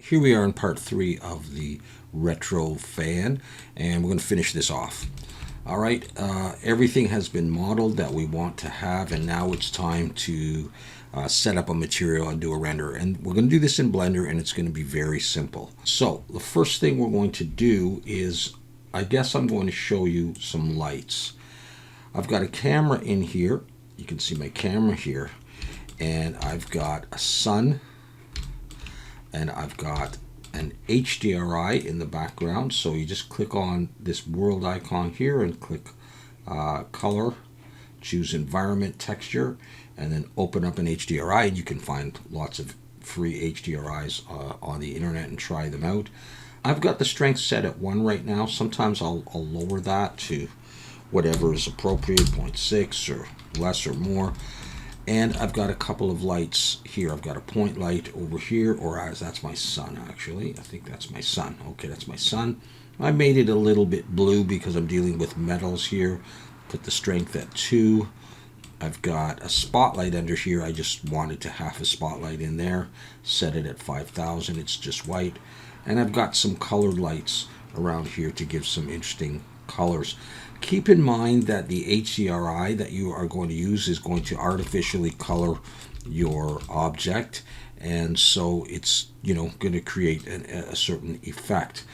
Here we are in part 3 of the retro fan, and we're going to finish this off. All right, everything has been modeled that we want to have, and now it's time to set up a material and do a render. And we're going to do this in Blender, and it's going to be very simple. So the first thing we're going to do is, I guess I'm going to show you some lights. I've got a camera in here. You can see my camera here, and I've got a sun, and I've got an HDRI in the background. So you just click on this world icon here and click color, choose environment, texture, and then open up an HDRI, and you can find lots of free HDRIs on the internet and try them out. I've got the strength set at 1 right now. Sometimes I'll lower that to whatever is appropriate, 0.6 or less or more. And I've got a couple of lights here. I've got a point light over here, or as that's my sun actually. I think that's my sun. Okay, that's my sun. I made it a little bit blue because I'm dealing with metals here. Put the strength at 2. I've got a spotlight under here. I just wanted to have a spotlight in there. Set it at 5,000. It's just white. And I've got some colored lights around here to give some interesting colors. Keep in mind that the HDRI that you are going to use is going to artificially color your object, and so it's going to create a certain effect.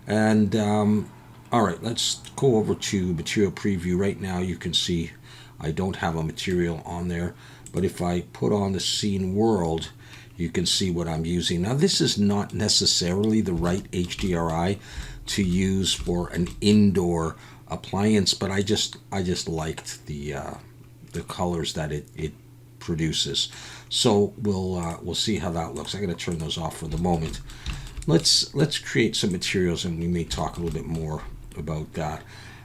And all right, let's go over to material preview. Right now you can see I don't have a material on there, but if I put on the scene world, you can see what I'm using. Now this is not necessarily the right HDRI to use for an indoor appliance, but I just liked the colors that it produces. So we'll see how that looks. I'm going to turn those off for the moment. Let's create some materials, and we may talk a little bit more about that.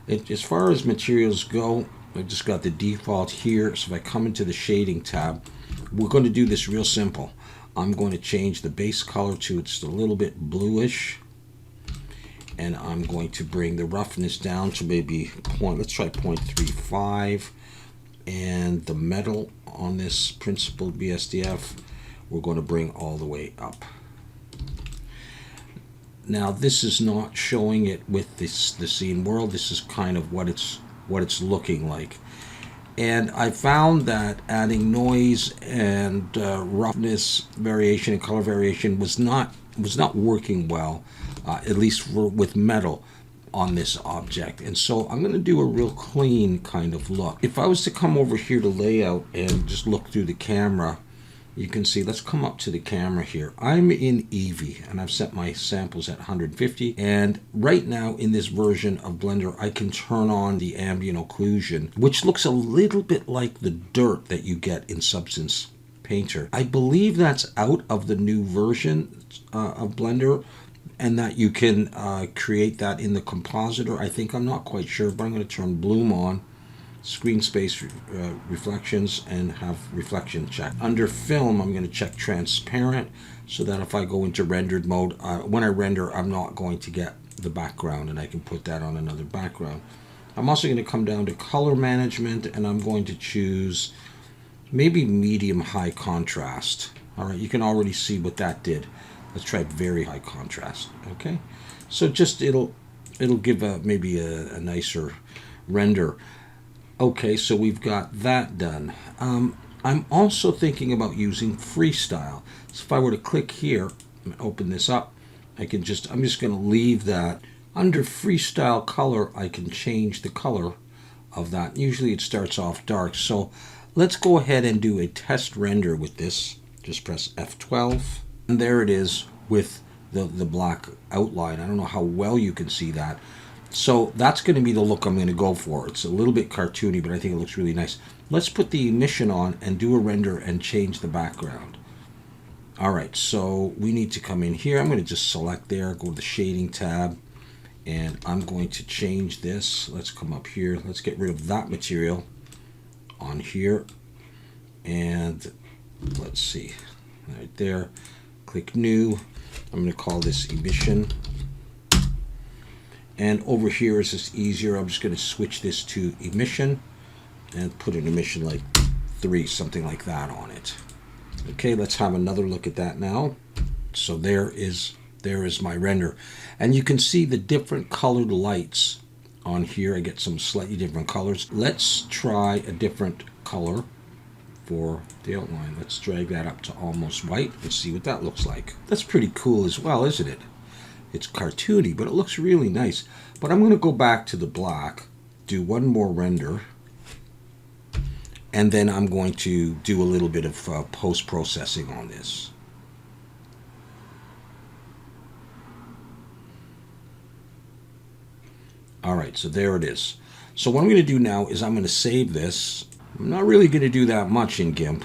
As far as materials go, I've just got the default here. So if I come into the shading tab, we're going to do this real simple. I'm going to change the base color to it's a little bit bluish, and I'm going to bring the roughness down to maybe let's try 0.35, and the metal on this principled BSDF we're going to bring all the way up. Now this is not showing it with the scene world. This is kind of what it's looking like. And I found that adding noise and roughness variation and color variation was not working well, at least with metal on this object. And so I'm going to do a real clean kind of look. If I was to come over here to layout and just look through the camera, you can see, let's come up to the camera here. I'm in Eevee, and I've set my samples at 150. And right now in this version of Blender, I can turn on the ambient occlusion, which looks a little bit like the dirt that you get in Substance Painter. I believe that's out of the new version of Blender, and that you can create that in the compositor. I think, I'm not quite sure, but I'm going to turn bloom on, screen space reflections, and have reflection check. Under film, I'm going to check transparent, so that if I go into rendered mode, when I render, I'm not going to get the background, and I can put that on another background. I'm also going to come down to color management, and I'm going to choose maybe medium high contrast. All right, you can already see what that did. Let's try very high contrast. Okay, so just it'll give maybe a nicer render. Okay, so we've got that done. I'm also thinking about using freestyle. So if I were to click here and open this up, I'm just going to leave that. Under freestyle color, I can change the color of that. Usually it starts off dark. So let's go ahead and do a test render with this. Just press F12. And there it is with the black outline. I don't know how well you can see that. So that's going to be the look I'm going to go for. It's a little bit cartoony, but I think it looks really nice. Let's put the emission on and do a render and change the background. All right, so we need to come in here. I'm going to just select there, go to the shading tab, and I'm going to change this. Let's come up here. Let's get rid of that material on here. And let's see, right there. Click new. I'm going to call this emission. And over here is just easier. I'm just going to switch this to emission and put an emission like 3, something like that on it. Okay, let's have another look at that now. So there is there is my render. And you can see the different colored lights on here. I get some slightly different colors. Let's try a different color for the outline. Let's drag that up to almost white and see what that looks like. That's pretty cool as well, isn't it? It's cartoony, but it looks really nice. But I'm going to go back to the black, do one more render, and then I'm going to do a little bit of post-processing on this. All right, so there it is. So what I'm going to do now is I'm going to save this. I'm not really going to do that much in GIMP.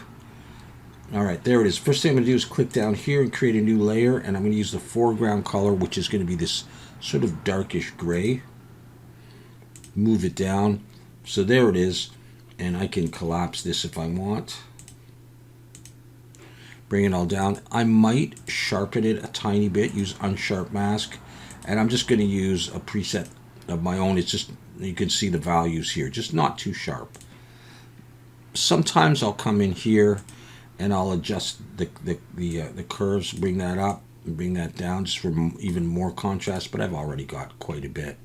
All right, there it is. First thing I'm going to do is click down here and create a new layer, and I'm going to use the foreground color, which is going to be this sort of darkish gray. Move it down. So there it is, and I can collapse this if I want. Bring it all down. I might sharpen it a tiny bit, use unsharp mask, and I'm just going to use a preset of my own. It's just, you can see the values here, just not too sharp. Sometimes I'll come in here and I'll adjust the curves, bring that up and bring that down just for even more contrast, but I've already got quite a bit.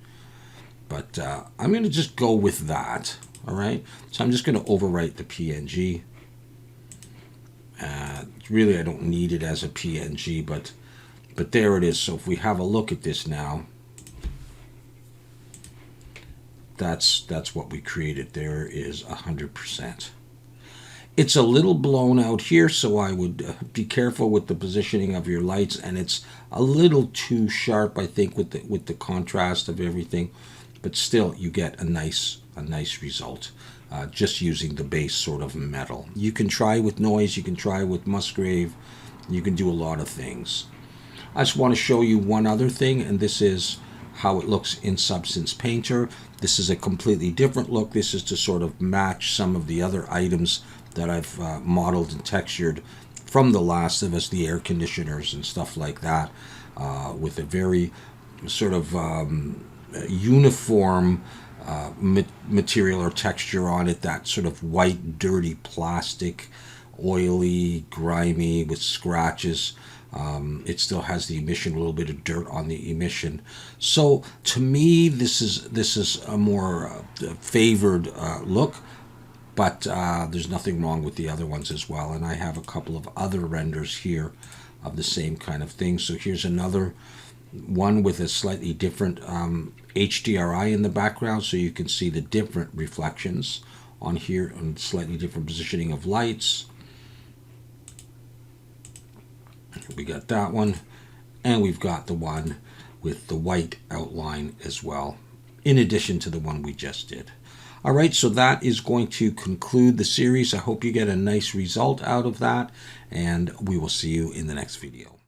But I'm going to just go with that, all right? So I'm just going to overwrite the PNG. Really, I don't need it as a PNG, but there it is. So if we have a look at this now, that's what we created. There is 100%. It's a little blown out here, so I would be careful with the positioning of your lights, and it's a little too sharp, I think, with the contrast of everything. But still, you get a nice result just using the base sort of metal. You can try with noise, you can try with Musgrave, you can do a lot of things. I just want to show you one other thing, and this is how it looks in Substance Painter. This is a completely different look. This is to sort of match some of the other items that I've modeled and textured from The Last of Us, the air conditioners and stuff like that, with a very sort of uniform material or texture on it, that sort of white, dirty plastic, oily, grimy, with scratches. It still has the emission, a little bit of dirt on the emission. So to me, this is a more favored look, but there's nothing wrong with the other ones as well. And I have a couple of other renders here of the same kind of thing. So here's another one with a slightly different HDRI in the background, so you can see the different reflections on here and slightly different positioning of lights. We got that one, and we've got the one with the white outline as well, in addition to the one we just did. All right, so that is going to conclude the series. I hope you get a nice result out of that, and we will see you in the next video.